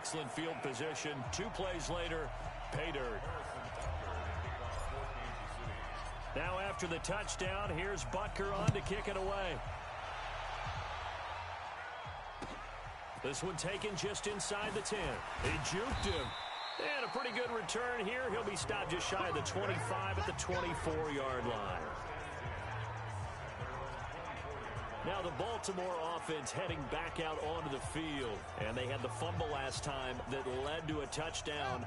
excellent field position. 2 plays later, pay dirt. Now after the touchdown, here's Butker on to kick it away. This one taken just inside the 10. He juked him. And a pretty good return here. He'll be stopped just shy of the 25 at the 24-yard line. Now the Baltimore offense heading back out onto the field. And they had the fumble last time that led to a touchdown.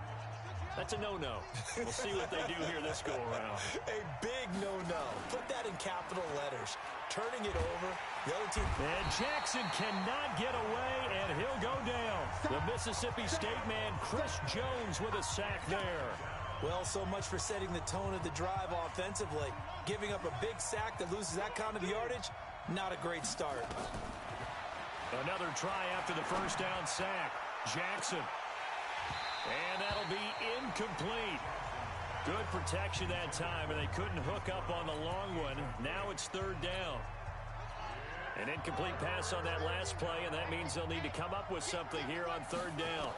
That's a no-no. We'll see what they do here this go-around. A big no-no. Put that in capital letters. Turning it over. The other team. And Jackson cannot get away, and he'll go down. The Mississippi State man, Chris Jones, with a sack there. Well, so much for setting the tone of the drive offensively. Giving up a big sack that loses that kind of yardage, not a great start. Another try after the first down sack. Jackson. And that'll be incomplete. Good protection that time, and they couldn't hook up on the long one. Now it's 3rd down. An incomplete pass on that last play, and that means they'll need to come up with something here on 3rd down.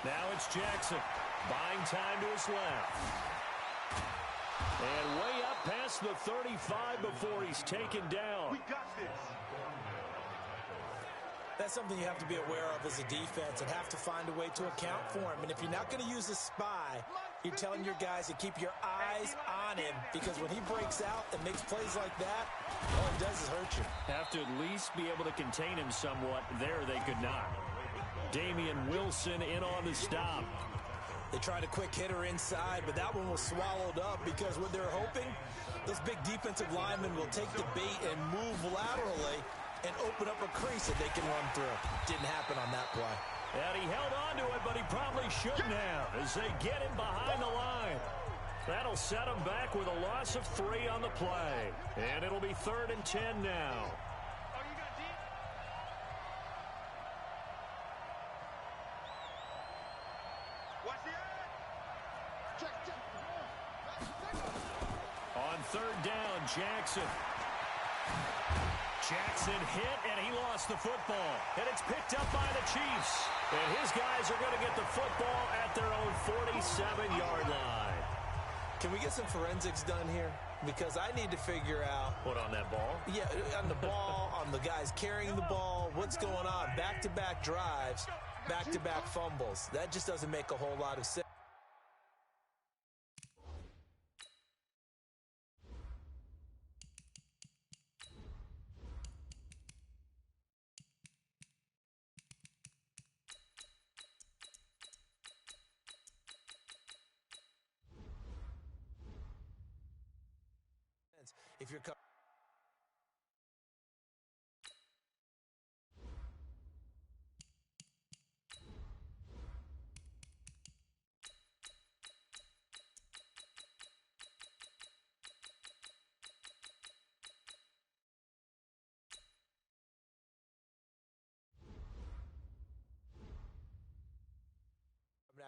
Now it's Jackson. Buying time to his left. And way up past the 35 before he's taken down. We got this. That's something you have to be aware of as a defense and have to find a way to account for him. And if you're not going to use a spy, you're telling your guys to keep your eyes on him, because when he breaks out and makes plays like that, all it does is hurt you. Have to at least be able to contain him somewhat. There they could not. Damian Wilson in on the stop. They tried a quick hitter inside, but that one was swallowed up because what they're hoping, those big defensive linemen will take the bait and move laterally and open up a crease that they can run through. Didn't happen on that play. And he held on to it, but he probably shouldn't have as they get him behind the line. That'll set him back with a loss of 3 on the play. And it'll be 3rd and 10 now. On 3rd down, Jackson. Jackson hit, and he lost the football. And it's picked up by the Chiefs. And his guys are going to get the football at their own 47-yard line. Can we get some forensics done here? Because I need to figure out. What, on that ball? Yeah, on the ball, on the guys carrying the ball. What's going on? Back-to-back drives, back-to-back fumbles. That just doesn't make a whole lot of sense. If you're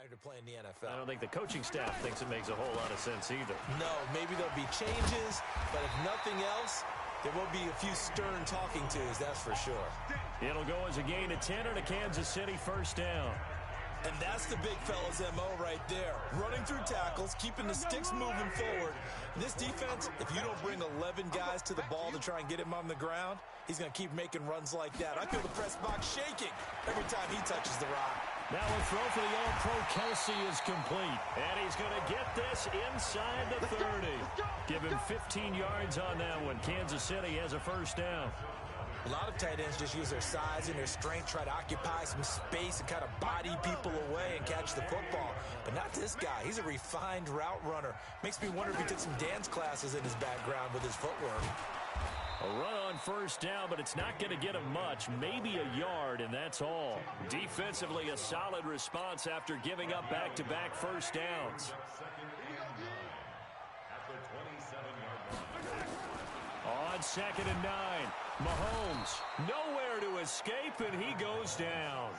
to play in the NFL. I don't think the coaching staff thinks it makes a whole lot of sense either. No, maybe there'll be changes, but if nothing else, there will be a few stern talking tos, that's for sure. It'll go as a gain of 10 and a Kansas City 1st down. And that's the big fella's MO right there. Running through tackles, keeping the sticks moving forward. This defense, if you don't bring 11 guys to the ball to try and get him on the ground, he's going to keep making runs like that. I feel the press box shaking every time he touches the rock. Now a throw for the All-Pro Kelsey is complete. And he's going to get this inside the 30. Give him 15 yards on that one. Kansas City has a 1st down. A lot of tight ends just use their size and their strength, try to occupy some space and kind of body people away and catch the football. But not this guy. He's a refined route runner. Makes me wonder if he took some dance classes in his background with his footwork. A run on 1st down, but it's not going to get him much. Maybe a yard, and that's all. Defensively, a solid response after giving up back-to-back 1st downs. On 2nd and 9, Mahomes nowhere to escape, and he goes down.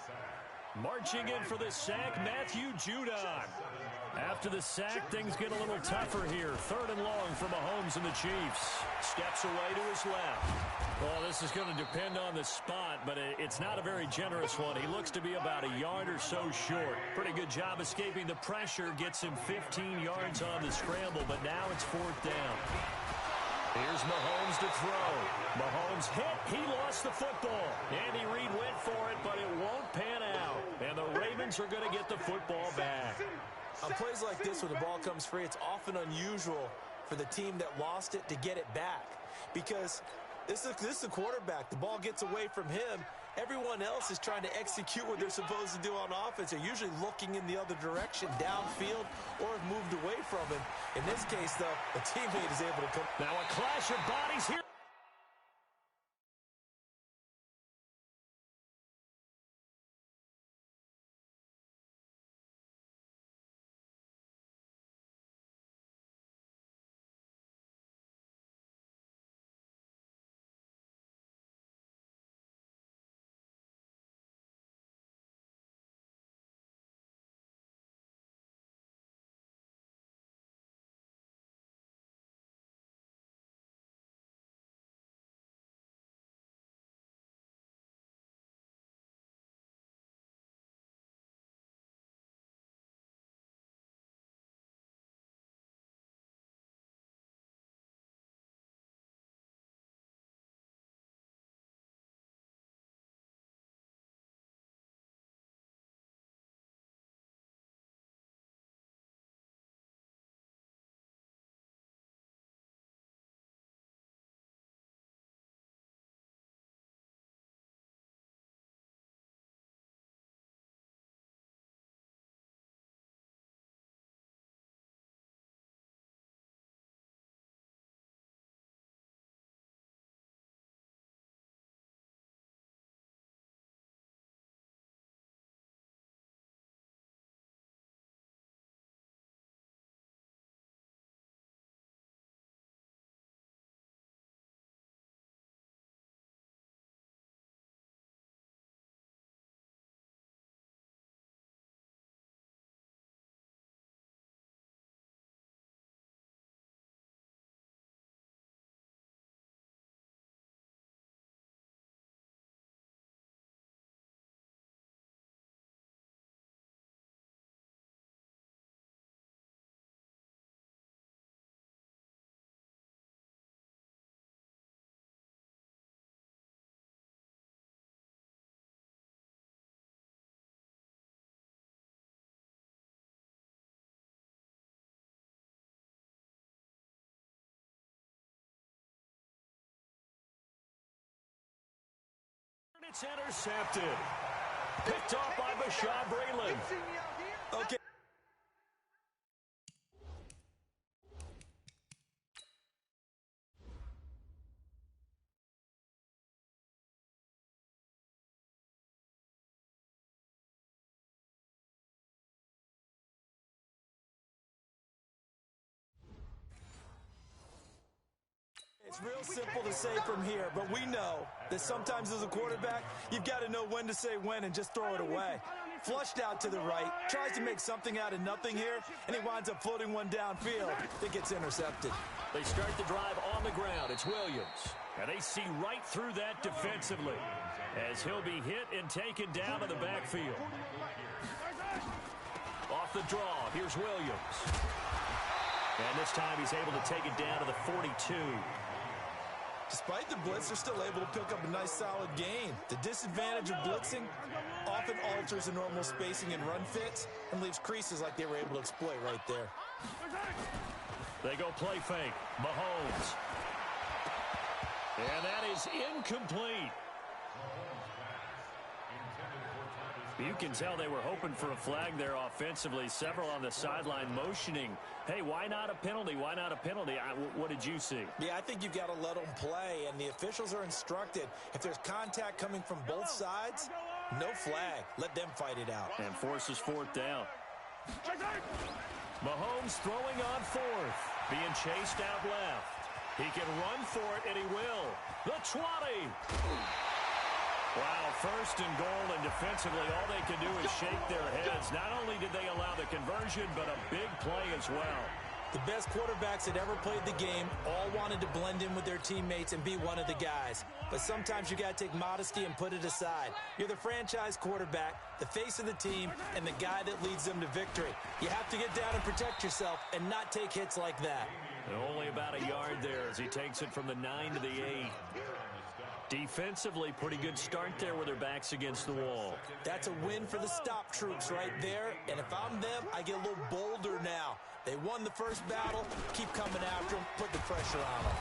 Marching in for the sack, Matthew Judon. After the sack, things get a little tougher here. 3rd and long for Mahomes and the Chiefs. Steps away to his left. Well, this is going to depend on the spot, but it's not a very generous one. He looks to be about a yard or so short. Pretty good job escaping the pressure. Gets him 15 yards on the scramble, but now it's 4th down. Here's Mahomes to throw. Mahomes hit. He lost the football. Andy Reid went for it, but it won't pan out. And the Ravens are going to get the football back. On plays like this, when the ball comes free, it's often unusual for the team that lost it to get it back. Because this is the quarterback. The ball gets away from him. Everyone else is trying to execute what they're supposed to do on offense. They're usually looking in the other direction, downfield, or have moved away from him. In this case, though, the teammate is able to come. Now a clash of bodies here. It's intercepted. Picked off by Bashaud Breeland. Okay. It's real simple to say from here, but we know that sometimes as a quarterback, you've got to know when to say when and just throw it away. Flushed out to the right, tries to make something out of nothing here, and he winds up floating one downfield that gets intercepted. They start the drive on the ground. It's Williams. And they see right through that defensively as he'll be hit and taken down to the backfield. Off the draw, here's Williams. And this time he's able to take it down to the 42. Despite the blitz, they're still able to pick up a nice solid gain. The disadvantage of blitzing often alters the normal spacing and run fits and leaves creases like they were able to exploit right there. They go play fake. Mahomes. And that is incomplete. You can tell they were hoping for a flag there offensively. Several on the sideline motioning. Hey, why not a penalty? Why not a penalty? What did you see? Yeah, I think you've got to let them play, and the officials are instructed. If there's contact coming from both sides, no flag. Let them fight it out. And forces 4th down. Mahomes throwing on 4th. Being chased out left. He can run for it, and he will. The 20. Wow, first and goal, and defensively, all they can do is shake their heads. Not only did they allow the conversion, but a big play as well. The best quarterbacks that ever played the game all wanted to blend in with their teammates and be one of the guys. But sometimes you got to take modesty and put it aside. You're the franchise quarterback, the face of the team, and the guy that leads them to victory. You have to get down and protect yourself and not take hits like that. And only about a yard there as he takes it from the 9 to the 8. Defensively, pretty good start there with their backs against the wall. That's a win for the stop troops right there. And if I'm them, I get a little bolder now. They won the first battle. Keep coming after them. Put the pressure on them.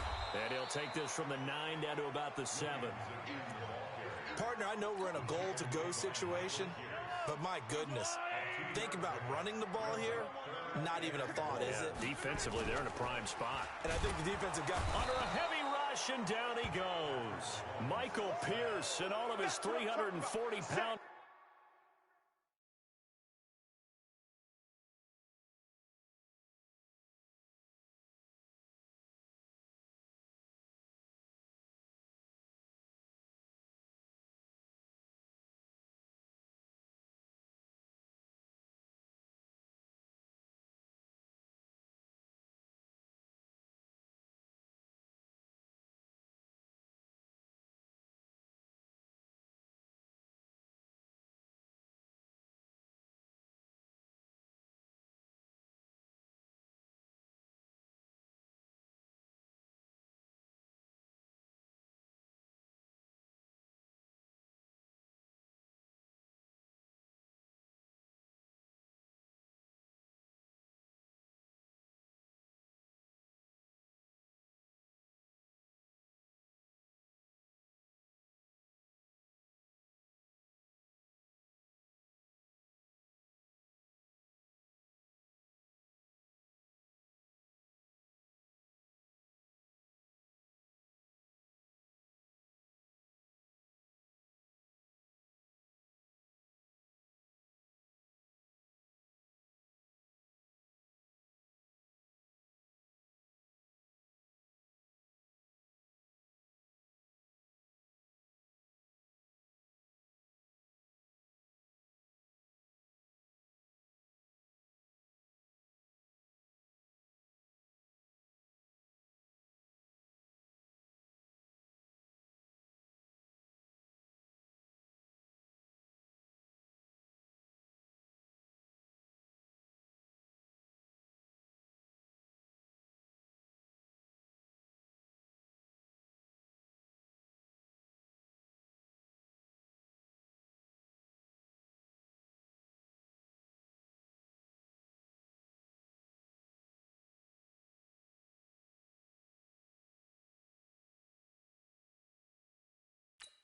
And he'll take this from the 9 down to about the 7. Partner, I know we're in a goal-to-go situation, but my goodness. Think about running the ball here. Not even a thought, is it? Defensively, they're in a prime spot. And I think the defensive guy... Under a heavy rush, and down he goes. Michael Pierce and all of his 340-pound...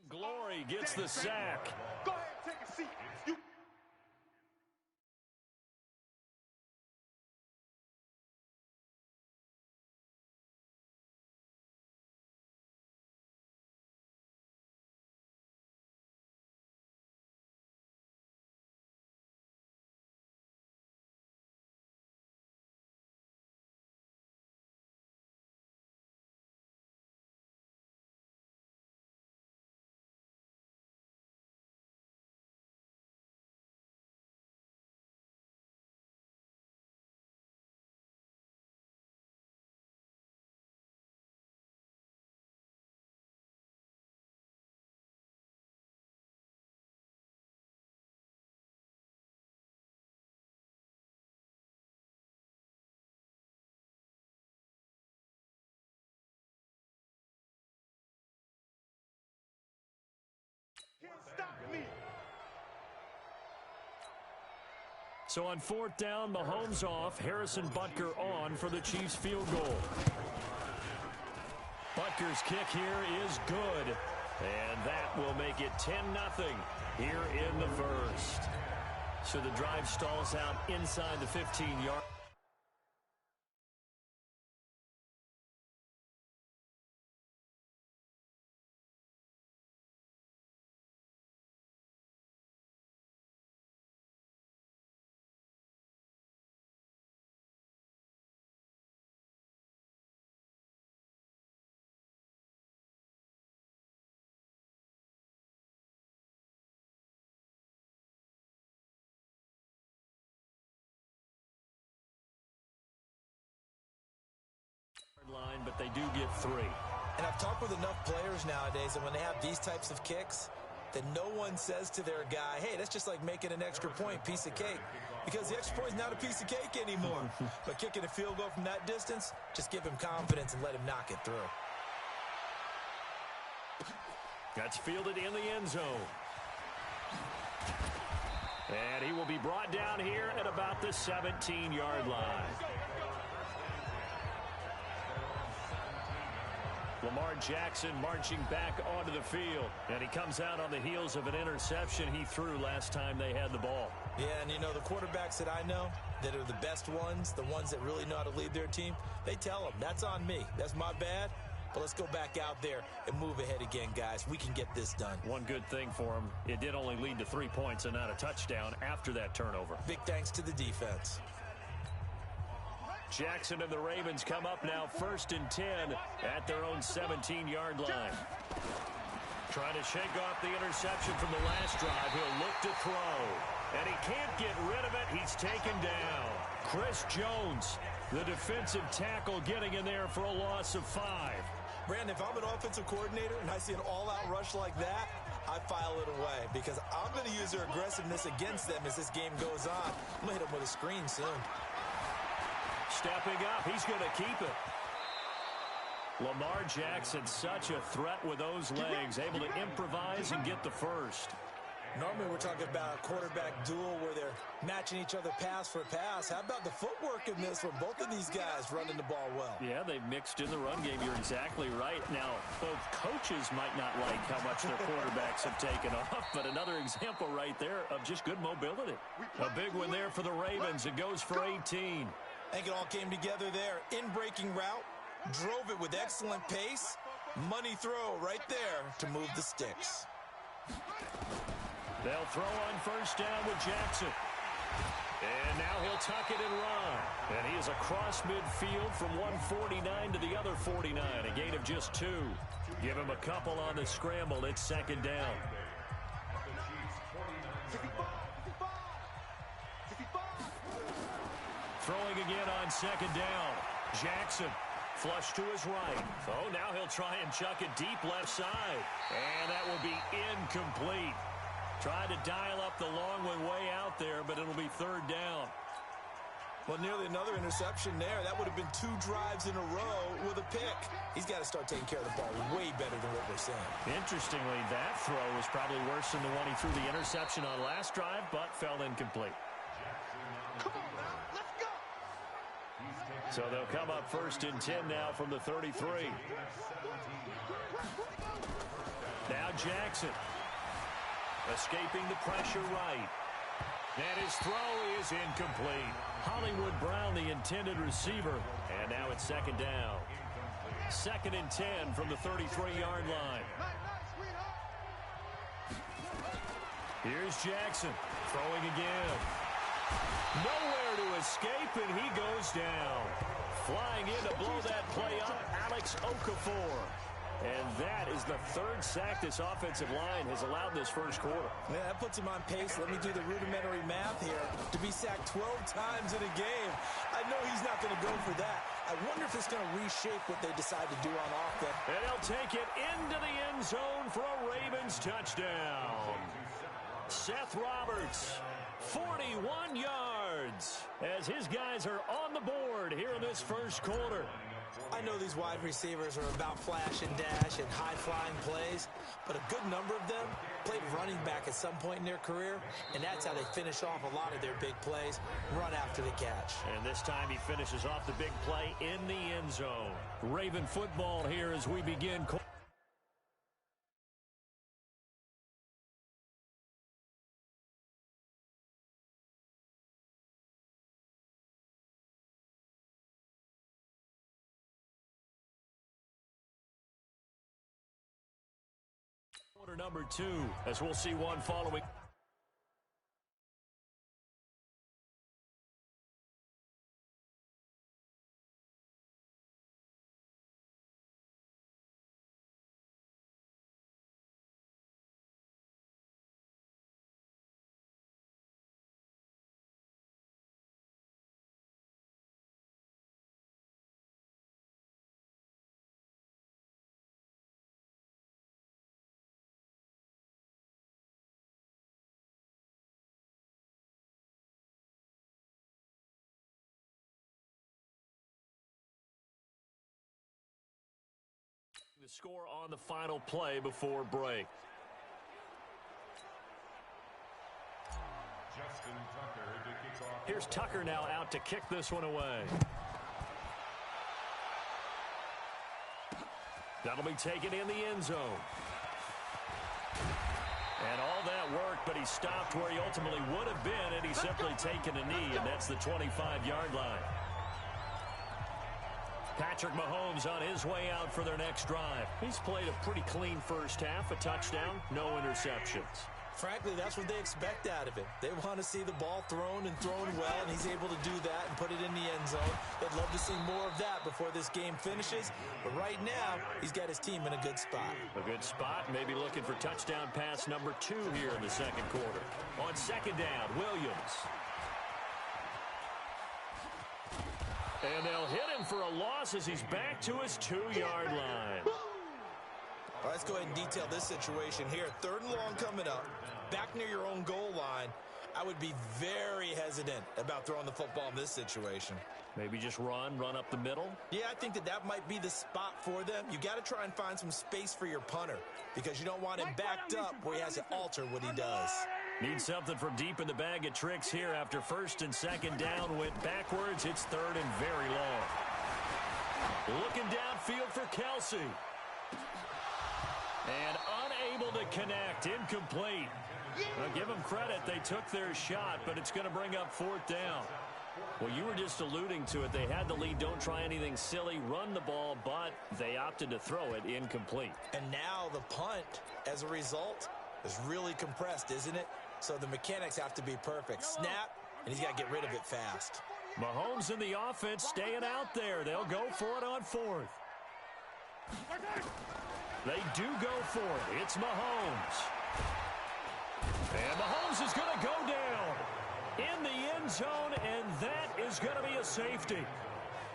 Glory gets the sack. Go ahead, take a seat. You can't stop me. So on 4th down, Mahomes off, Harrison Butker on for the Chiefs field goal. Butker's kick here is good, and that will make it 10-0 here in the first. So the drive stalls out inside the 15-yard. line, but they do get 3. And I've talked with enough players nowadays, and when they have these types of kicks, that no one says to their guy, hey, that's just like making an extra point, piece of cake. Because the extra point is not a piece of cake anymore. But kicking a field goal from that distance, just give him confidence and let him knock it through. That's fielded in the end zone. And he will be brought down here at about the 17-yard line. Lamar Jackson marching back onto the field. And he comes out on the heels of an interception he threw last time they had the ball. Yeah, and you know, the quarterbacks that I know that are the best ones, the ones that really know how to lead their team, they tell them, that's on me. That's my bad. But let's go back out there and move ahead again, guys. We can get this done. One good thing for him, it did only lead to 3 points and not a touchdown after that turnover. Big thanks to the defense. Jackson and the Ravens come up now 1st and 10 at their own 17-yard line. Trying to shake off the interception from the last drive. He'll look to throw. And he can't get rid of it. He's taken down. Chris Jones, the defensive tackle, getting in there for a loss of 5. Brandon, if I'm an offensive coordinator and I see an all-out rush like that, I file it away because I'm going to use their aggressiveness against them as this game goes on. I'm going to hit them with a screen soon. Stepping up, he's going to keep it. Lamar Jackson, such a threat with those legs, able to improvise and get the first. Normally we're talking about a quarterback duel where they're matching each other pass for pass. How about the footwork in this one? Both of these guys running the ball well. Yeah, they've mixed in the run game. You're exactly right. Now, both coaches might not like how much their quarterbacks have taken off, but another example right there of just good mobility. A big one there for the Ravens. It goes for 18. I think it all came together there. In-breaking route, drove it with excellent pace. Money throw right there to move the sticks. They'll throw on 1st down with Jackson. And now he'll tuck it and run. And he is across midfield from 149 to the other 49. A gain of just 2. Give him a couple on the scramble. It's 2nd down. Throwing again on 2nd down. Jackson. Flush to his right. Oh, now he'll try and chuck it deep left side. And that will be incomplete. Tried to dial up the long one way out there, but it'll be 3rd down. Well, nearly another interception there. That would have been 2 drives in a row with a pick. He's got to start taking care of the ball way better than what we're seeing. Interestingly, that throw was probably worse than the one he threw the interception on last drive, but fell incomplete. Come on now, let's go. So they'll come up 1st and 10 now from the 33. Now Jackson. Escaping the pressure right. And his throw is incomplete. Hollywood Brown, the intended receiver. And now it's 2nd down. 2nd and 10 from the 33-yard line. Here's Jackson. Throwing again. Nowhere to escape, and he goes down. Flying in to blow that play up, Alex Okafor. And that is the 3rd sack this offensive line has allowed this first quarter. Yeah, that puts him on pace. Let me do the rudimentary math here. To be sacked 12 times in a game, I know he's not going to go for that. I wonder if it's going to reshape what they decide to do on offense. And he'll take it into the end zone for a Ravens touchdown. Seth Roberts, 41 yards, as his guys are on the board here in this first quarter. I know these wide receivers are about flash and dash and high-flying plays, but a good number of them played running back at some point in their career, and that's how they finish off a lot of their big plays, run after the catch. And this time he finishes off the big play in the end zone. Raven football here as we begin. Quarter number 2, as we'll see one following. The score on the final play before break. Justin Tucker to kick off. Here's Tucker now out to kick this one away. That'll be taken in the end zone. And all that work, but he stopped where he ultimately would have been, and he's simply taken a knee, and that's the 25-yard line. Patrick Mahomes on his way out for their next drive. He's played a pretty clean first half, a touchdown, no interceptions. Frankly, that's what they expect out of him. They want to see the ball thrown and thrown well, and he's able to do that and put it in the end zone. They'd love to see more of that before this game finishes. But right now, he's got his team in a good spot. A good spot, maybe looking for touchdown pass number 2 here in the second quarter. On second down, Williams. And they'll hit him for a loss as he's back to his 2-yard line. All right, let's go ahead and detail this situation here. 3rd and long coming up, back near your own goal line. I would be very hesitant about throwing the football in this situation. Maybe just run up the middle. Yeah, I think that might be the spot for them. You got to try and find some space for your punter because you don't want him backed up where he has to alter what he does. Need something from deep in the bag of tricks here after 1st and 2nd down went backwards. It's 3rd and very long. Looking downfield for Kelsey. And unable to connect, incomplete. Now give them credit, they took their shot, but it's going to bring up 4th down. Well, you were just alluding to it. They had the lead, don't try anything silly, run the ball, but they opted to throw it incomplete. And now the punt, as a result, is really compressed, isn't it? So the mechanics have to be perfect. Snap, and he's got to get rid of it fast. Mahomes and the offense staying out there. They'll go for it on 4th. They do go for it. It's Mahomes. And Mahomes is going to go down in the end zone, and that is going to be a safety.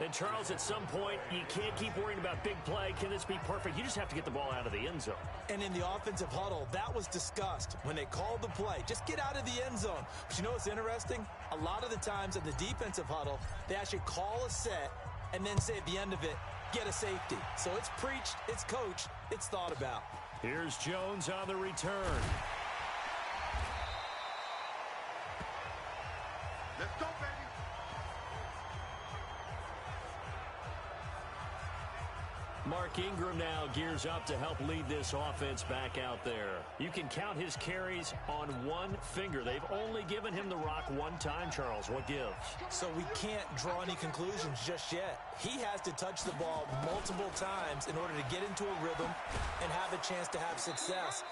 And, Charles, at some point, you can't keep worrying about big play. Can this be perfect? You just have to get the ball out of the end zone. And in the offensive huddle, that was discussed when they called the play. Just get out of the end zone. But you know what's interesting? A lot of the times in the defensive huddle, they actually call a set and then say at the end of it, get a safety. So it's preached, it's coached, it's thought about. Here's Jones on the return. Let's go, baby. Mark Ingram now gears up to help lead this offense back out there. You can count his carries on one finger. They've only given him the rock one time, Charles. What gives? So we can't draw any conclusions just yet. He has to touch the ball multiple times in order to get into a rhythm and have a chance to have success.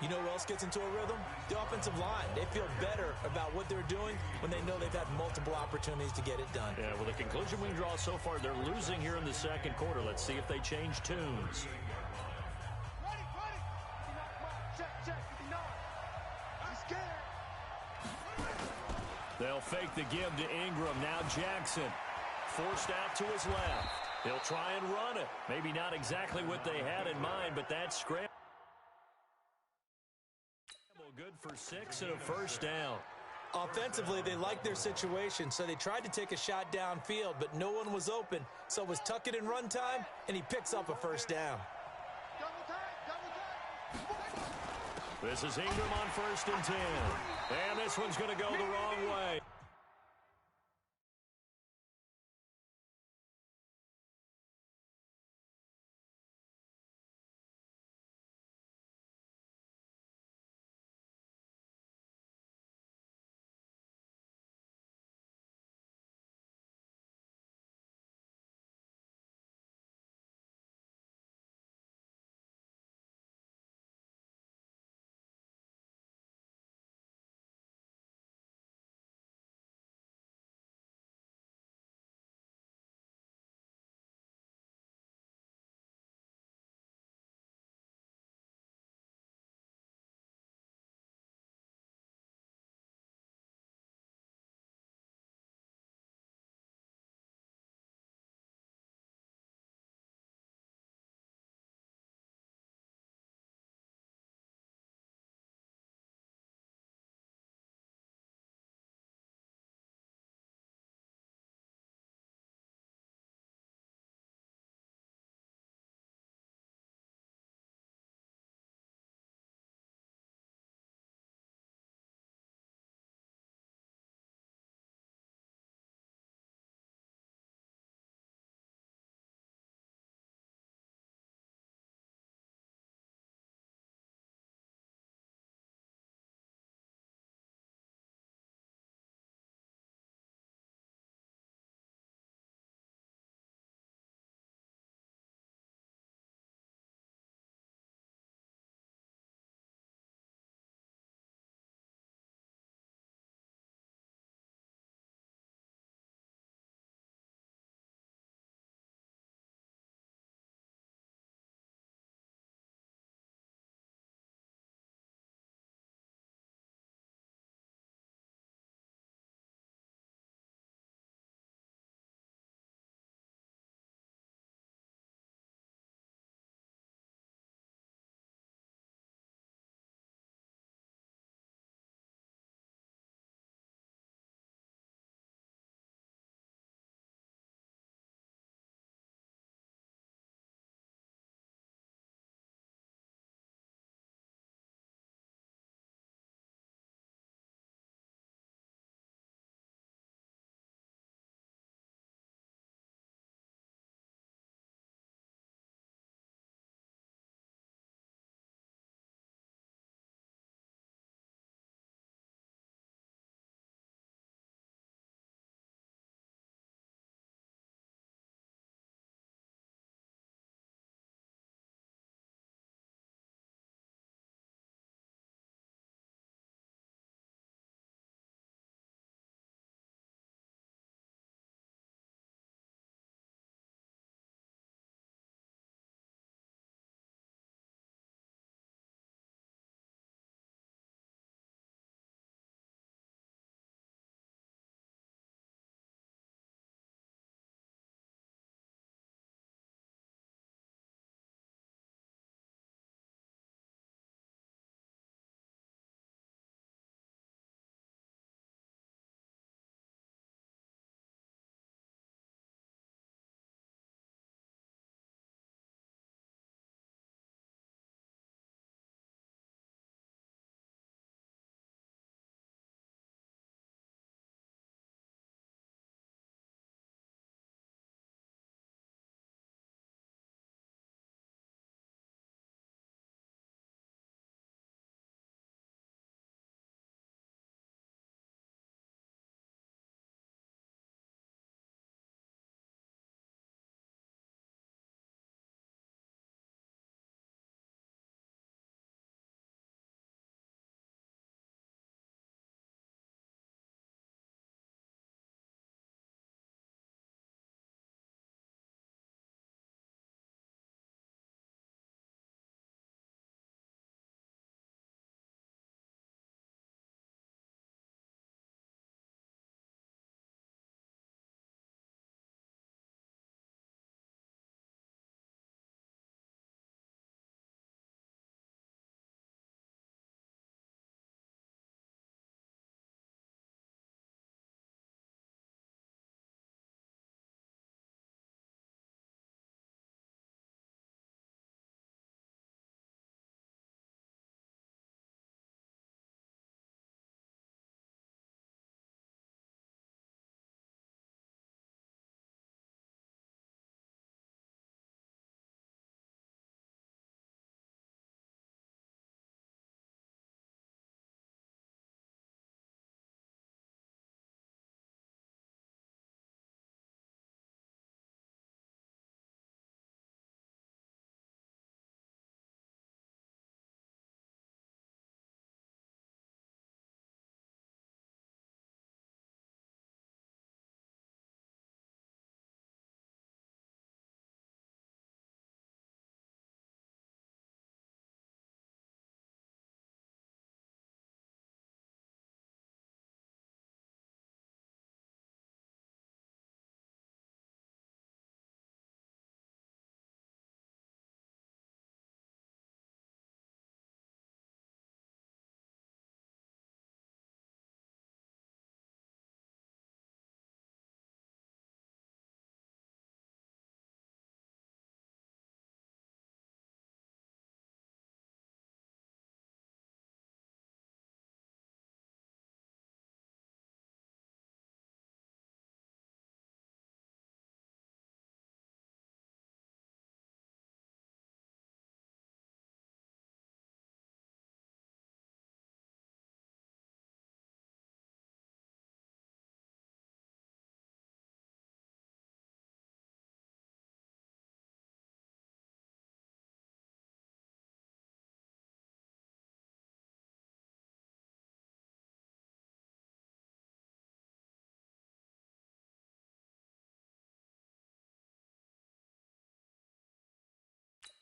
You know who else gets into a rhythm? The offensive line. They feel better about what they're doing when they know they've had multiple opportunities to get it done. Yeah, well, the conclusion we draw so far, they're losing here in the second quarter. Let's see if they change tunes. Ready. Check. I'm scared. They'll fake the give to Ingram. Now Jackson forced out to his left. He'll try and run it. Maybe not exactly what they had in mind, but that's scramble. Good for 6 and a 1st down. Offensively, they liked their situation, so they tried to take a shot downfield, but no one was open. So it was tuck it and run time, and he picks up a 1st down. Double time. This is Ingram on 1st and 10. And this one's going to go the wrong way.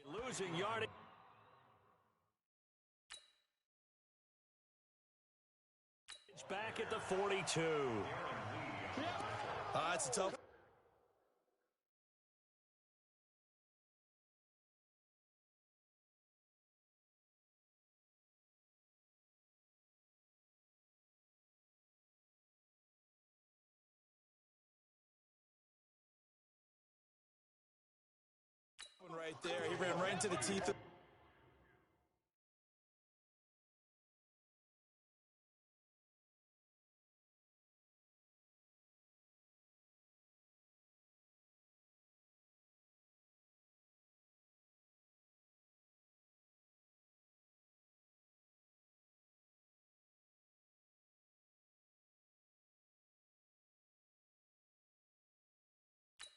Losing yardage. Back at the 42. It's a tough. Right there. He ran right into the teeth of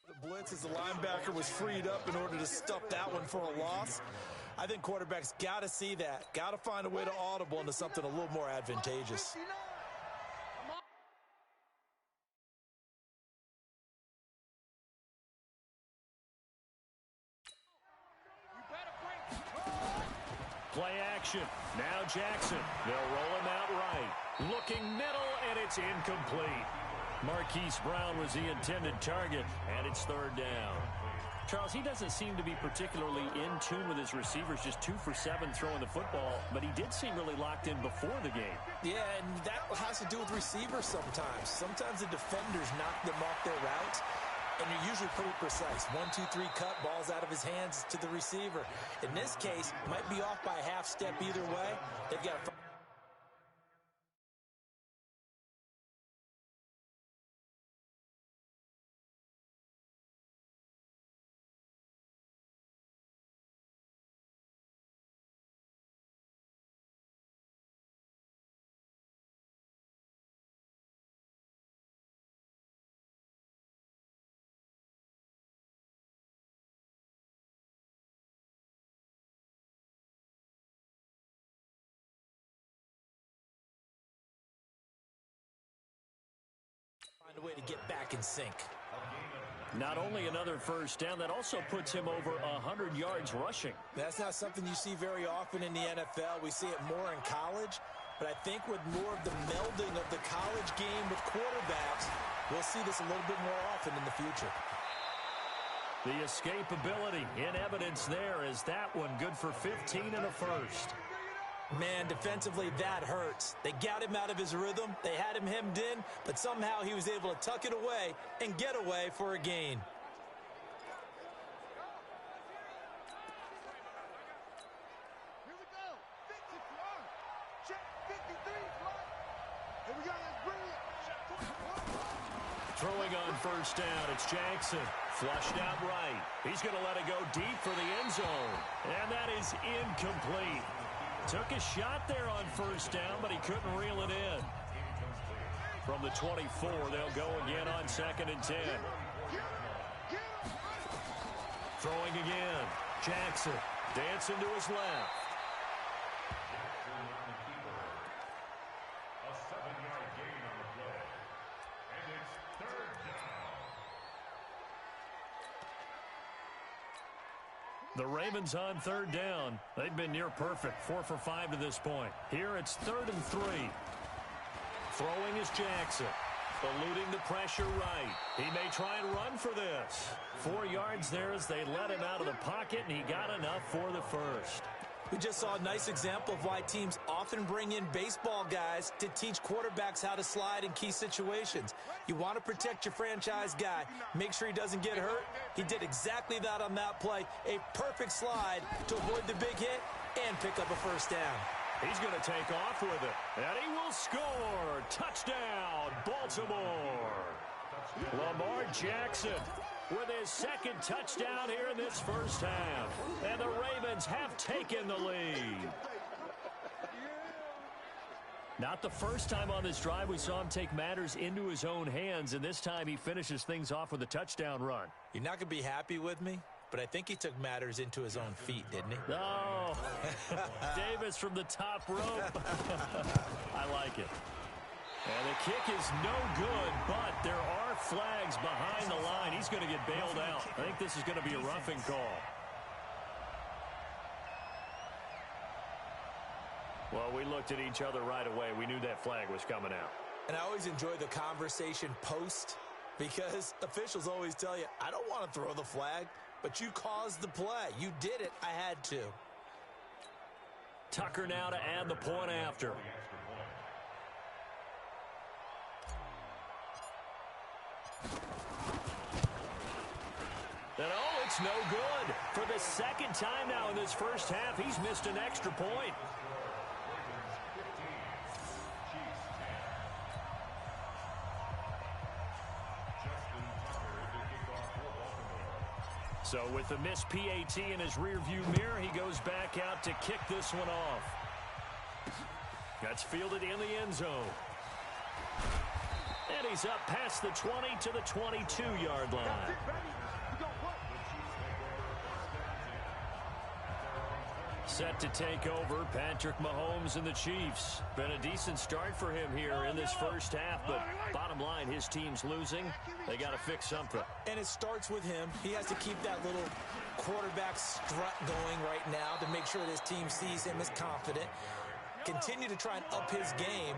the blitz as the linebacker was freed up in order to stuff that one for a loss. I think quarterbacks got to see that. Got to find a way to audible into something a little more advantageous. Play action. Now Jackson. They'll roll him out right. Looking middle, and it's incomplete. Marquise Brown was the intended target, and it's third down. Charles, he doesn't seem to be particularly in tune with his receivers, just 2 for 7 throwing the football, but he did seem really locked in before the game. Yeah, and that has to do with receivers sometimes. Sometimes the defenders knock them off their routes, and they're usually pretty precise. 1, 2, 3 cut, balls out of his hands to the receiver. In this case, might be off by a half step either way. They've got to... find a way to get back in sync. Not only another first down, that also puts him over 100 yards rushing. That's not something you see very often in the NFL. We see it more in college, but I think with more of the melding of the college game with quarterbacks, we'll see this a little bit more often in the future. The escapability in evidence there is that one good for 15 and a first. Man, defensively, that hurts. They got him out of his rhythm. They had him hemmed in, but somehow he was able to tuck it away and get away for a gain. Here we go. 51. Check 53. Here we go. That's brilliant. Check 21. Throwing on first down, it's Jackson. Flushed out right. He's going to let it go deep for the end zone. And that is incomplete. Took a shot there on first down, but he couldn't reel it in. From the 24, they'll go again on 2nd and 10. Throwing again. Jackson dancing to his left. A 7-yard gain on the play. And it's third down. The Ravens on third down. They've been near perfect, 4 for 5 to this point. Here it's 3rd and 3. Throwing is Jackson. Eluding the pressure right. He may try and run for this. 4 yards there as they let him out of the pocket, and he got enough for the first. We just saw a nice example of why teams often bring in baseball guys to teach quarterbacks how to slide in key situations. You want to protect your franchise guy. Make sure he doesn't get hurt. He did exactly that on that play. A perfect slide to avoid the big hit and pick up a first down. He's going to take off with it, and he will score. Touchdown, Baltimore. Lamar Jackson with his 2nd touchdown here in this first half. And the Ravens have taken the lead. Not the first time on this drive we saw him take matters into his own hands, and this time he finishes things off with a touchdown run. You're not going to be happy with me, but I think he took matters into his own feet, didn't he? Oh, Davis from the top rope. I like it. And the kick is no good, but there are flags behind the line. He's going to get bailed out. I think this is going to be a roughing call. looked at each other right away. We knew that flag was coming out. And I always enjoy the conversation post because officials always tell you, I don't want to throw the flag, but you caused the play. You did it. I had to. Tucker now to add the point after. And oh, it's no good. For the second time now in this first half, he's missed an extra point. So with the missed PAT in his rearview mirror, he goes back out to kick this one off. That's fielded in the end zone. And he's up past the 20 to the 22-yard line. Set to take over, Patrick Mahomes and the Chiefs. Been a decent start for him here in this first half, but bottom line, his team's losing. They got to fix something. And it starts with him. He has to keep that little quarterback strut going right now to make sure that his team sees him as confident. Continue to try and up his game,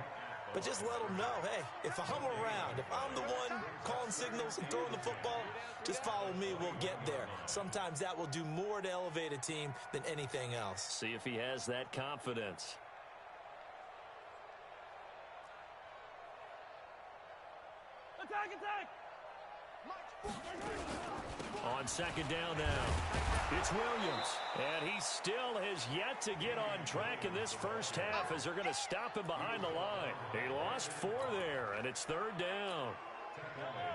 but just let him know, hey, if I'm around, if I'm the one calling signals and throwing the football, just follow me, we'll get there. Sometimes that will do more to elevate a team than anything else. See if he has that confidence. Attack, attack! On second down now, it's Williams. And he still has yet to get on track in this first half as they're going to stop him behind the line. He lost 4 there, and it's third down.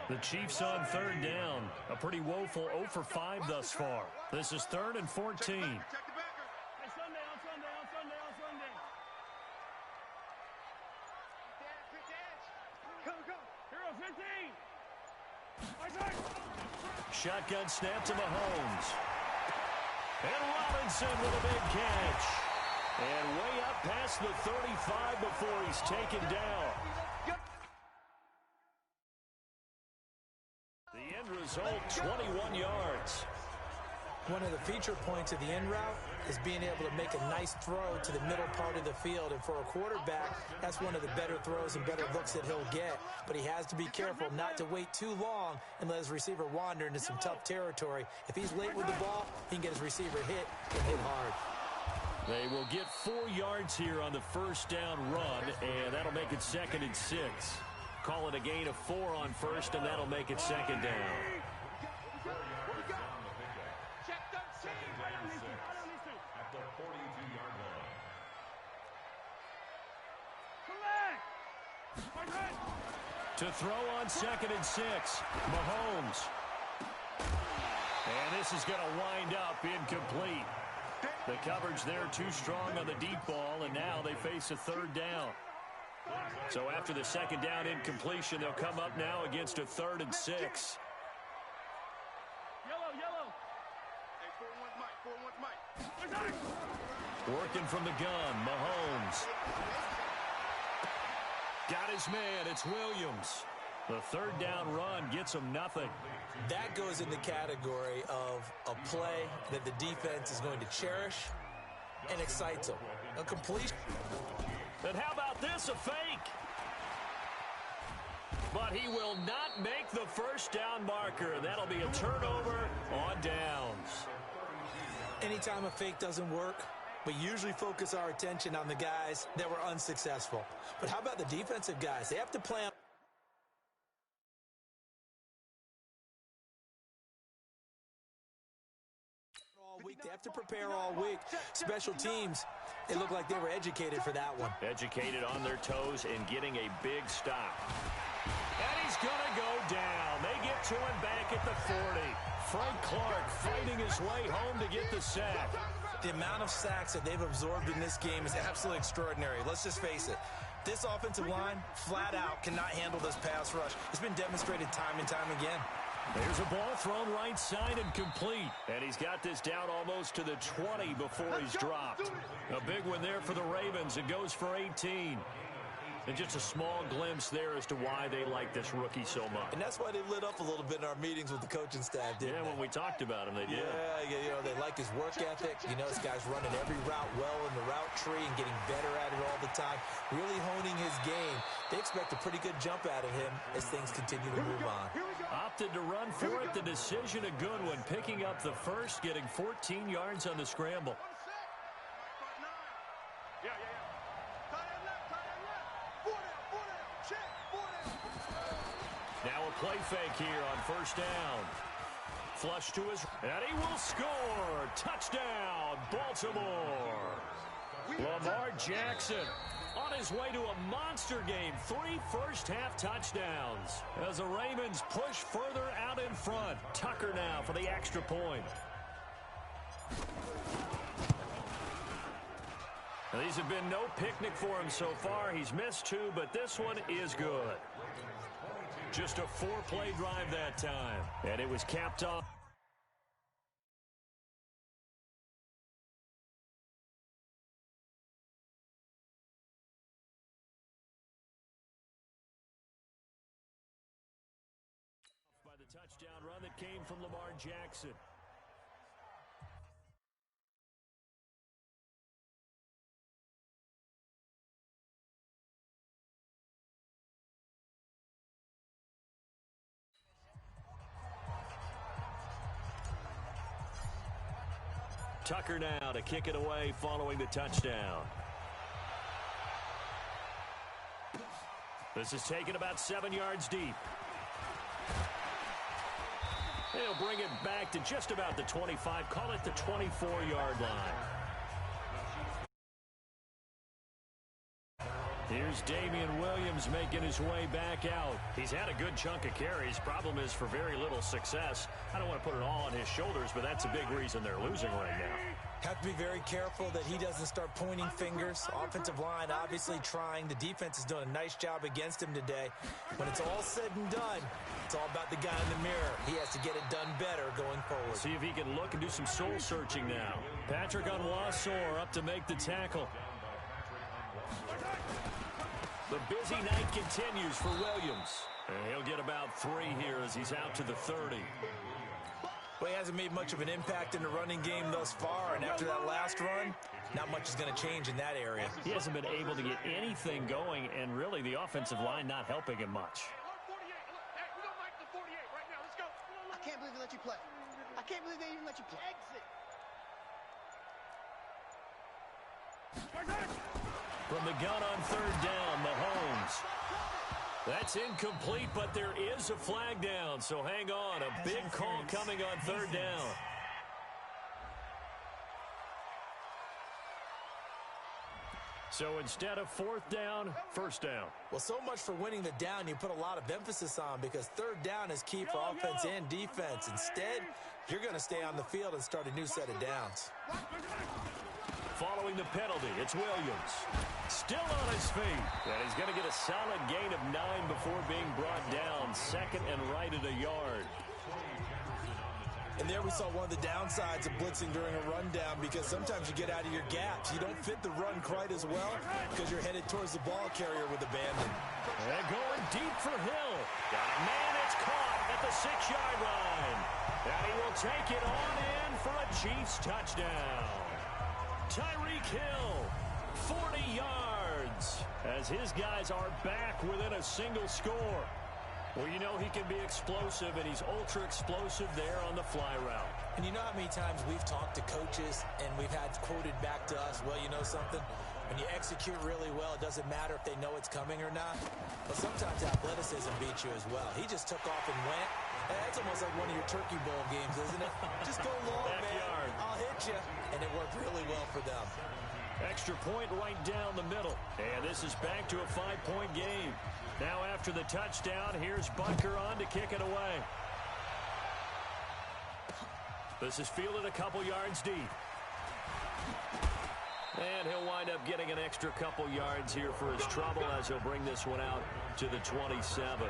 The Chiefs on third down. A pretty woeful 0 for 5 thus far. This is 3rd and 14. Check the backer. Hey, Sunday. Go. Hero 15. Shotgun snap to Mahomes. And Robinson with a big catch. And way up past the 35 before he's taken down. The end result, 21 yards. One of the feature points of the end route is being able to make a nice throw to the middle part of the field. And for a quarterback, that's one of the better throws and better looks that he'll get. But he has to be careful not to wait too long and let his receiver wander into some tough territory. If he's late with the ball, he can get his receiver hit and hit hard. They will get 4 yards here on the first down run, and that'll make it 2nd and 6. Call it a gain of 4 on first, and that'll make it 2nd down. At the 42-yard line. To throw on 2nd and 6, Mahomes. And this is going to wind up incomplete. The coverage there too strong on the deep ball, and now they face a 3rd down. So after the 2nd down incompletion, they'll come up now against a 3rd and 6. Yellow. Hey, 4-1 Mike. Working from the gun, Mahomes. Got his man, it's Williams. The 3rd down run gets him nothing. That goes in the category of a play that the defense is going to cherish and excites them. A completion. And how about this, a fake? But he will not make the first down marker. That'll be a turnover on downs. Anytime a fake doesn't work, we usually focus our attention on the guys that were unsuccessful. But how about the defensive guys? They have to play on all week. They have to prepare all week. Special teams, it looked like they were educated for that one. Educated on their toes and getting a big stop. And he's going to go down. They get to him back at the 40. Frank Clark fighting his way home to get the sack. The amount of sacks that they've absorbed in this game is absolutely extraordinary. Let's just face it. This offensive line, flat out, cannot handle this pass rush. It's been demonstrated time and time again. There's a ball thrown right side and complete. And he's got this down almost to the 20 before he's dropped. A big one there for the Ravens. It goes for 18. And just a small glimpse there as to why they like this rookie so much. And that's why they lit up a little bit in our meetings with the coaching staff, didn't they? When we talked about him, they did. Yeah, they like his work ethic. This guy's running every route well in the route tree and getting better at it all the time, really honing his game. They expect a pretty good jump out of him as things continue to move on. Opted to run for it. The decision a good one. Picking up the first, getting 14 yards on the scramble. Now a play fake here on first down. Flush to his, and he will score. Touchdown, Baltimore. Lamar Jackson on his way to a monster game. 3 first-half touchdowns as the Ravens push further out in front. Tucker now for the extra point. Now, these have been no picnic for him so far. He's missed 2, but this one is good. Just a 4-play drive that time. And it was capped off. By the touchdown run that came from Lamar Jackson. Tucker now to kick it away following the touchdown. This is taken about 7 yards deep. They'll bring it back to just about the 25. Call it the 24-yard line. Here's Damian Williams making his way back out. He's had a good chunk of carries. Problem is for very little success. I don't want to put it all on his shoulders, but that's a big reason they're losing right now. Have to be very careful that he doesn't start pointing fingers. Offensive line obviously trying. The defense is doing a nice job against him today. When it's all said and done, it's all about the guy in the mirror. He has to get it done better going forward. See if he can look and do some soul searching now. Patrick Onwuasor up to make the tackle. The busy night continues for Williams. And he'll get about 3 here as he's out to the 30. Well, he hasn't made much of an impact in the running game thus far, and after that last run, not much is going to change in that area. He hasn't been able to get anything going, and really the offensive line not helping him much. I can't believe they let you play. I can't believe they even let you play. Exit. From the gun on third down, Mahomes. That's incomplete, but there is a flag down, so hang on. A big call coming on third down. So instead of fourth down, first down. Well, so much for winning the down you put a lot of emphasis on, because third down is key for offense and defense. Instead, you're going to stay on the field and start a new set of downs. Following the penalty, it's Williams. Still on his feet. And he's going to get a solid gain of 9 before being brought down. Second and right at a yard. And there we saw one of the downsides of blitzing during a rundown, because sometimes you get out of your gaps. You don't fit the run quite as well because you're headed towards the ball carrier with abandon. And going deep for Hill. Got a man that's caught at the 6-yard line. And he will take it on in for a Chiefs touchdown. Tyreek Hill, 40 yards, as his guys are back within a single score. Well, you know he can be explosive, and he's ultra-explosive there on the fly route. And you know how many times we've talked to coaches and we've had quoted back to us, well, you know something? When you execute really well, it doesn't matter if they know it's coming or not. But sometimes athleticism beats you as well. He just took off and went. That's almost like one of your Turkey Bowl games, isn't it? Just go long, Backyard. man. I'll hit you. And it worked really well for them. Extra point right down the middle. And this is back to a 5-point game. Now after the touchdown, here's Butker on to kick it away. This is fielded a couple yards deep. And he'll wind up getting an extra couple yards here for his trouble as he'll bring this one out to the 27.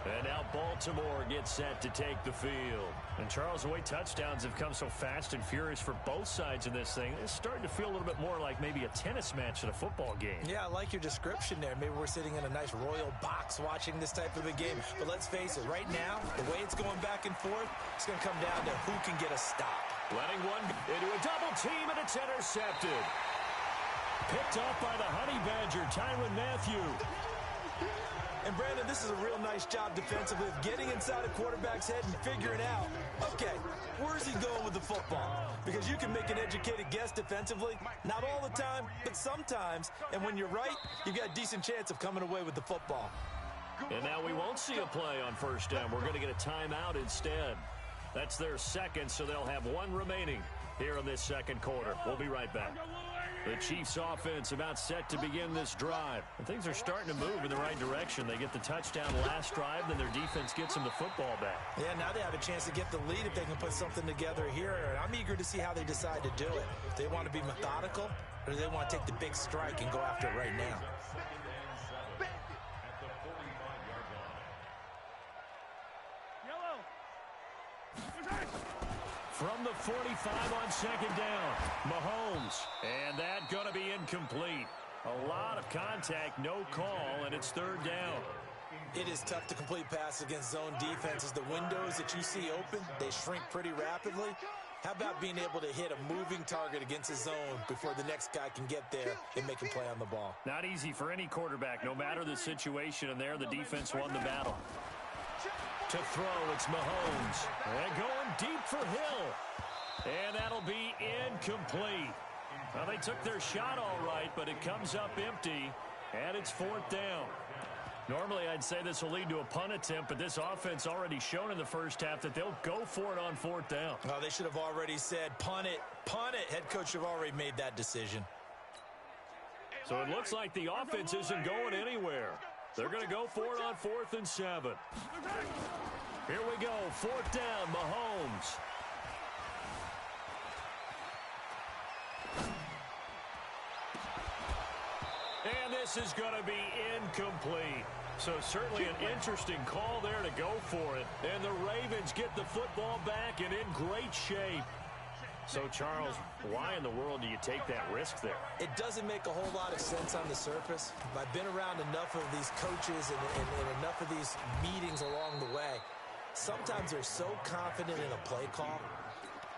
And now Baltimore gets set to take the field. And Charles, the way touchdowns have come so fast and furious for both sides in this thing, it's starting to feel a little bit more like maybe a tennis match at a football game. Yeah, I like your description there. Maybe we're sitting in a nice royal box watching this type of a game. But let's face it, right now, the way it's going back and forth, it's going to come down to who can get a stop. Letting one into a double team, and it's intercepted. Picked off by the Honey Badger, Tyrann Mathieu. And, Brandon, this is a real nice job defensively of getting inside a quarterback's head and figuring out, okay, where's he going with the football? Because you can make an educated guess defensively, not all the time, but sometimes. And when you're right, you've got a decent chance of coming away with the football. And now we won't see a play on first down. We're going to get a timeout instead. That's their second, so they'll have one remaining here in this second quarter. We'll be right back. The Chiefs offense about set to begin this drive. And things are starting to move in the right direction. They get the touchdown last drive, then their defense gets them the football back. Yeah, now they have a chance to get the lead if they can put something together here. And I'm eager to see how they decide to do it. If they want to be methodical, or do they want to take the big strike and go after it right now? From the 45 on second down, Mahomes. And that going to be incomplete. A lot of contact, no call, and it's third down. It is tough to complete passes against zone defenses. The windows that you see open, they shrink pretty rapidly. How about being able to hit a moving target against a zone before the next guy can get there and make a play on the ball? Not easy for any quarterback, no matter the situation, and there the defense won the battle. To throw, it's Mahomes. And going deep for Hill. And that'll be incomplete. Well, they took their shot all right, but it comes up empty, and it's fourth down. Normally, I'd say this will lead to a punt attempt, but this offense already shown in the first half that they'll go for it on fourth down. Oh, they should have already said, punt it, punt it. Head coach should have already made that decision. So it looks like the offense isn't going anywhere. They're going to go for it on 4th and 7. Here we go, fourth down, Mahomes. And this is going to be incomplete. So certainly an interesting call there to go for it. And the Ravens get the football back and in great shape. So, Charles, why in the world do you take that risk there? It doesn't make a whole lot of sense on the surface. I've been around enough of these coaches and enough of these meetings along the way. Sometimes they're so confident in a play call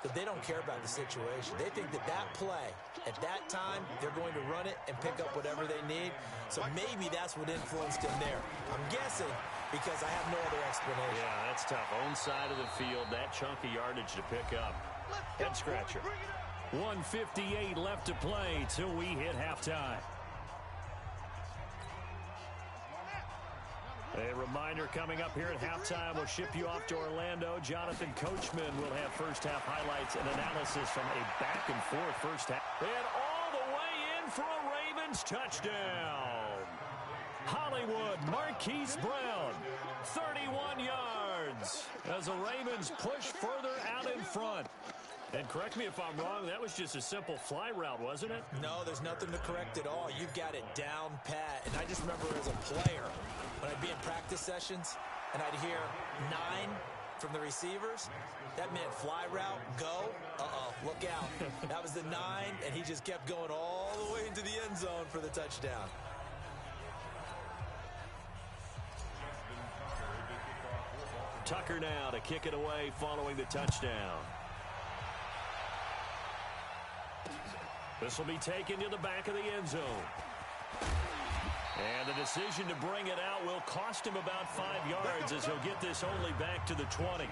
that they don't care about the situation. They think that that play, at that time, they're going to run it and pick up whatever they need. So maybe that's what influenced him there. I'm guessing because I have no other explanation. Yeah, that's tough. Own side of the field, that chunk of yardage to pick up. Head scratcher. 1:58 left to play till we hit halftime. A reminder coming up here at halftime, we'll ship you off to Orlando. Jonathan Coachman will have first half highlights and analysis from a back and forth first half. And all the way in for a Ravens touchdown. Hollywood Marquise Brown, 31 yards as the Ravens push further out in front. And correct me if I'm wrong, that was just a simple fly route, wasn't it? No, there's nothing to correct at all. You've got it down pat. And I just remember as a player, when I'd be in practice sessions and I'd hear 9 from the receivers, that meant fly route, go, look out. That was the 9, and he just kept going all the way into the end zone for the touchdown. Tucker now to kick it away following the touchdown. This will be taken to the back of the end zone. And the decision to bring it out will cost him about 5 yards as he'll get this only back to the 20.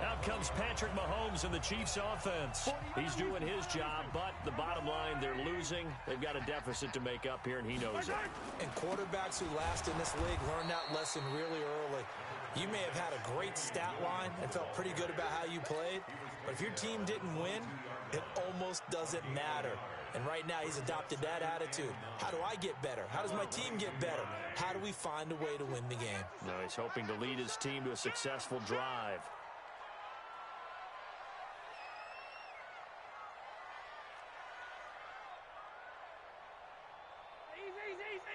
Out comes Patrick Mahomes and the Chiefs offense. He's doing his job, but the bottom line, they're losing. They've got a deficit to make up here, and he knows it. And quarterbacks who last in this league learn that lesson really early. You may have had a great stat line and felt pretty good about how you played, but if your team didn't win, it almost doesn't matter. And right now, he's adopted that attitude. How do I get better? How does my team get better? How do we find a way to win the game? Now he's hoping to lead his team to a successful drive.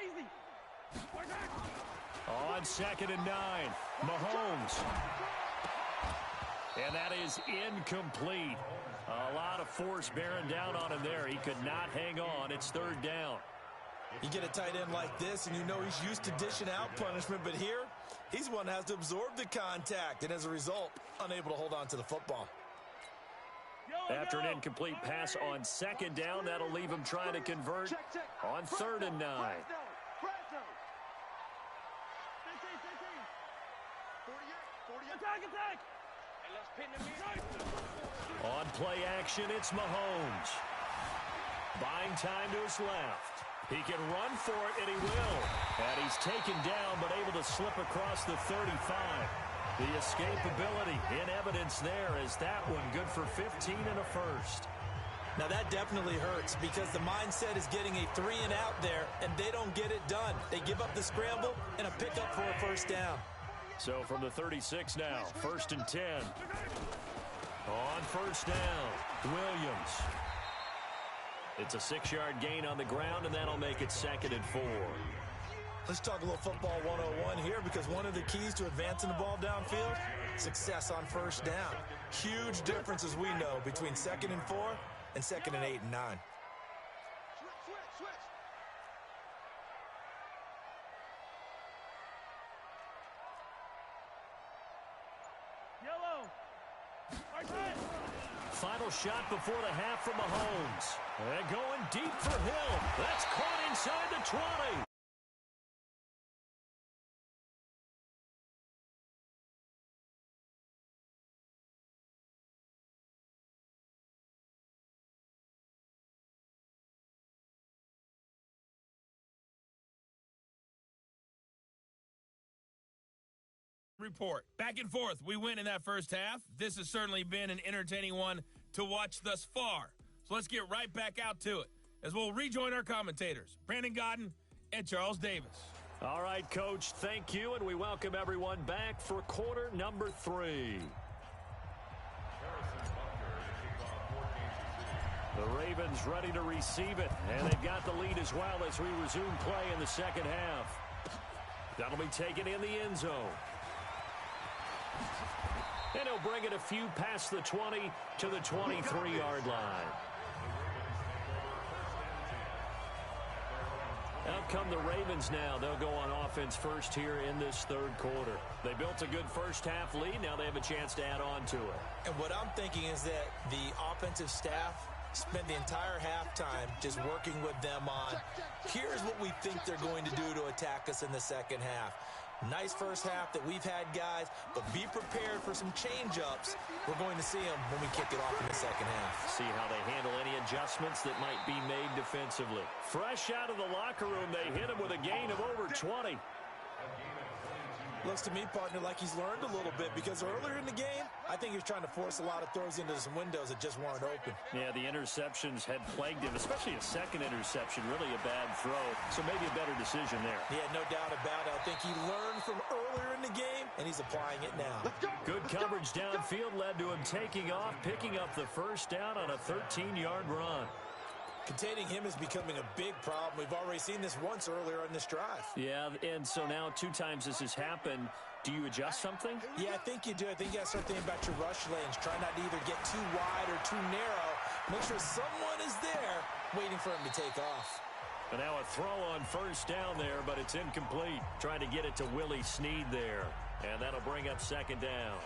Easy. On 2nd and 9, Mahomes. And that is incomplete. A lot of force bearing down on him there. He could not hang on. It's 3rd down. You get a tight end like this, and you know he's used to dishing out punishment, but here, he's one that has to absorb the contact, and as a result, unable to hold on to the football. After an incomplete pass on 2nd down, that'll leave him trying to convert on 3rd and 9. On play action, it's Mahomes. Buying time to his left. He can run for it, and he will. And he's taken down, but able to slip across the 35. The escapability in evidence there as that one good for 15 and a first. Now that definitely hurts because the mindset is getting a 3 and out there, and they don't get it done. They give up the scramble and a pickup for a 1st down. So from the 36 now, 1st and 10. On 1st down, Williams. It's a 6-yard gain on the ground, and that'll make it 2nd and 4. Let's talk a little football 101 here because one of the keys to advancing the ball downfield, success on 1st down. Huge difference, as we know, between 2nd and 4 and 2nd and 8 and 9. Final shot before the half from Mahomes. And going deep for Hill. That's caught inside the 20. Report. Back and forth. We win in that first half. This has certainly been an entertaining one to watch thus far. So let's get right back out to it as we'll rejoin our commentators, Brandon Gaudin and Charles Davis. All right, Coach, thank you, and we welcome everyone back for quarter number 3. The Ravens ready to receive it, and they've got the lead as well as we resume play in the second half. That'll be taken in the end zone. And he'll bring it a few past the 20 to the 23-yard line. Out come the Ravens now. They'll go on offense first here in this 3rd quarter. They built a good first half lead. Now they have a chance to add on to it. And what I'm thinking is that the offensive staff spent the entire halftime just working with them on, here's what we think they're going to do to attack us in the second half. Nice first half that we've had, guys, but be prepared for some change-ups. We're going to see them when we kick it off in the second half. See how they handle any adjustments that might be made defensively. Fresh out of the locker room, they hit him with a gain of over 20. Looks to me, partner, like he's learned a little bit because earlier in the game, I think he was trying to force a lot of throws into some windows that just weren't open. Yeah, the interceptions had plagued him, especially a second interception, really a bad throw. So maybe a better decision there. Yeah, no doubt about it. I think he learned from earlier in the game, and he's applying it now. Good coverage downfield led to him taking off, picking up the first down on a 13-yard run. Containing him is becoming a big problem. We've already seen this once earlier in this drive. Yeah, and so now 2 times this has happened. Do you adjust something? Yeah, I think you do. I think you got to start thinking about your rush lanes. Try not to either get too wide or too narrow. Make sure someone is there waiting for him to take off. And now a throw on first down there, but it's incomplete. Trying to get it to Willie Snead there. And that'll bring up second down.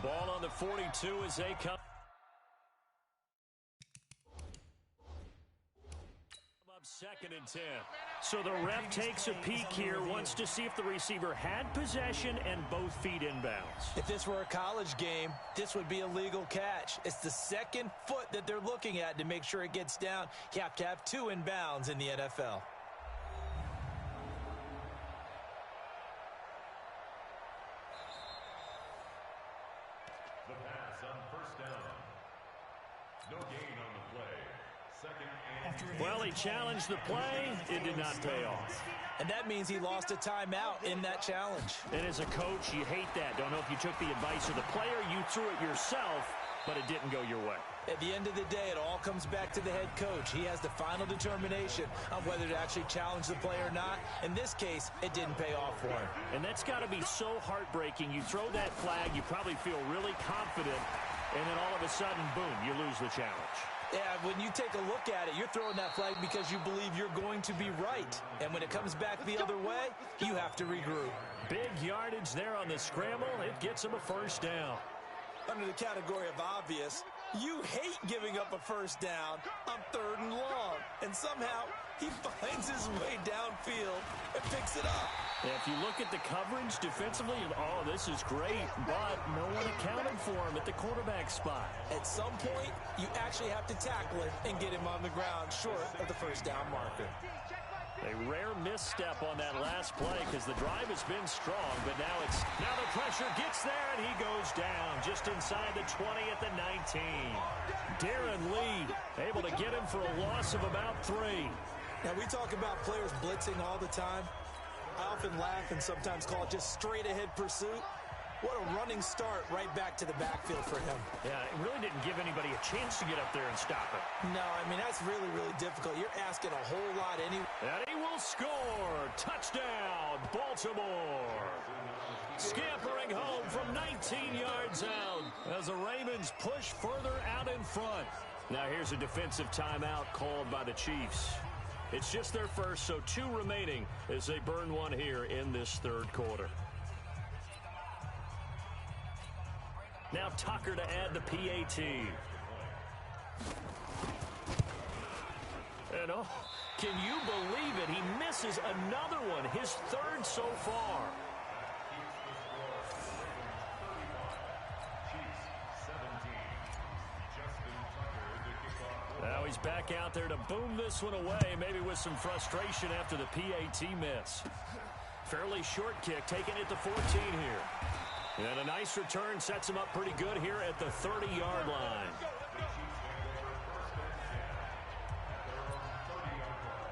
Ball on the 42 as they come. Second and 10. So the ref takes a peek here, wants to see if the receiver had possession and both feet inbounds. If this were a college game, this would be a legal catch. It's the second foot that they're looking at to make sure it gets down. You have to have 2 inbounds in the NFL. The pass on first down. No gain on the play. Second and... Well, he challenged the play. It did not pay off. And that means he lost a timeout in that challenge. And as a coach, you hate that. Don't know if you took the advice of the player, you threw it yourself, but it didn't go your way. At the end of the day, it all comes back to the head coach. He has the final determination on whether to actually challenge the play or not. In this case, it didn't pay off for him. And that's got to be so heartbreaking. You throw that flag, you probably feel really confident, and then all of a sudden, boom, you lose the challenge. Yeah, when you take a look at it, you're throwing that flag because you believe you're going to be right. And when it comes back the other way, you have to regroup. Big yardage there on the scramble. It gets him a first down. Under the category of obvious, you hate giving up a first down on 3rd and long. And somehow, he finds his way downfield and picks it up. And if you look at the coverage defensively, oh, this is great, but no one accounted for him at the quarterback spot. At some point, you actually have to tackle him and get him on the ground short of the first down marker. A rare misstep on that last play because the drive has been strong, but now the pressure gets there and he goes down just inside the 20 at the 19. Darren Lee able to get him for a loss of about 3. Now we talk about players blitzing all the time. I often laugh and sometimes call it just straight ahead pursuit. What a running start right back to the backfield for him. Yeah, it really didn't give anybody a chance to get up there and stop it. No, I mean, that's really, really difficult. You're asking a whole lot anyway. And he will score. Touchdown, Baltimore. Scampering home from 19 yards out as the Ravens push further out in front. Now here's a defensive timeout called by the Chiefs. It's just their first, so 2 remaining as they burn one here in this 3rd quarter. Now Tucker to add the PAT. And oh, can you believe it? He misses another one, his 3rd so far. Now he's back out there to boom this one away, maybe with some frustration after the PAT miss. Fairly short kick, taking it to 14 here. And a nice return sets him up pretty good here at the 30-yard line.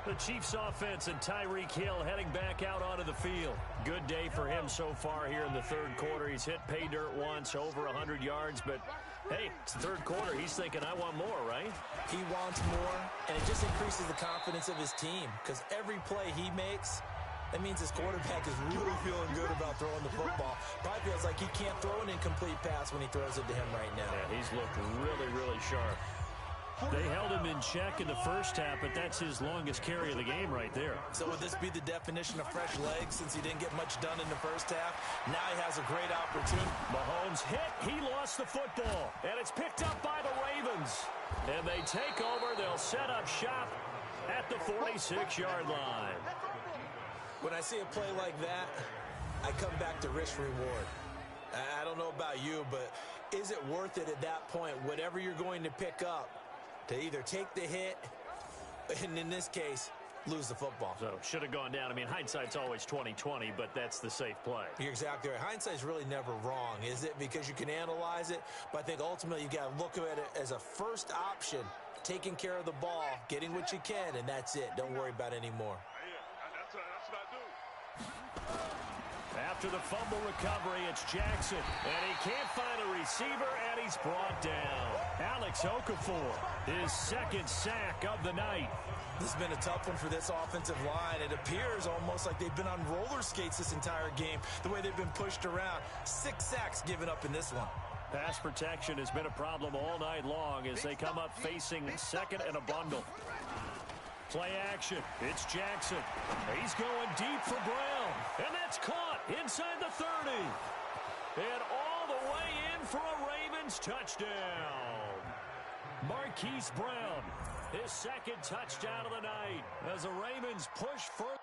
The Chiefs offense and Tyreek Hill heading back out onto the field. Good day for him so far here in the 3rd quarter. He's hit pay dirt once, over 100 yards, but hey, it's the 3rd quarter. He's thinking, I want more, right? He wants more, and it just increases the confidence of his team because every play he makes, that means his quarterback is really feeling good about throwing the football. Probably feels like he can't throw an incomplete pass when he throws it to him right now. Yeah, he's looked really, really sharp. They held him in check in the first half, but that's his longest carry of the game right there. So would this be the definition of fresh legs since he didn't get much done in the first half? Now he has a great opportunity. Mahomes hit. He lost the football, and it's picked up by the Ravens. And they take over. They'll set up shop at the 46-yard line. When I see a play like that, I come back to risk-reward. I don't know about you, but is it worth it at that point, whatever you're going to pick up, to either take the hit, and in this case, lose the football? So, should have gone down. I mean, hindsight's always 20/20, but that's the safe play. You're exactly right. Hindsight's really never wrong, is it? Because you can analyze it, but I think ultimately you got to look at it as a first option, taking care of the ball, getting what you can, and that's it. Don't worry about any more. That's what I do. After the fumble recovery, it's Jackson. And he can't find a receiver, and he's brought down. Alex Okafor, his 2nd sack of the night. This has been a tough one for this offensive line. It appears almost like they've been on roller skates this entire game, the way they've been pushed around. 6 sacks given up in this one. Pass protection has been a problem all night long as they come up facing 2nd and a bundle. Play action. It's Jackson. He's going deep for Brown. And that's caught inside the 30. And all the way in for a Ravens touchdown. Marquise Brown, his 2nd touchdown of the night as the Ravens push further.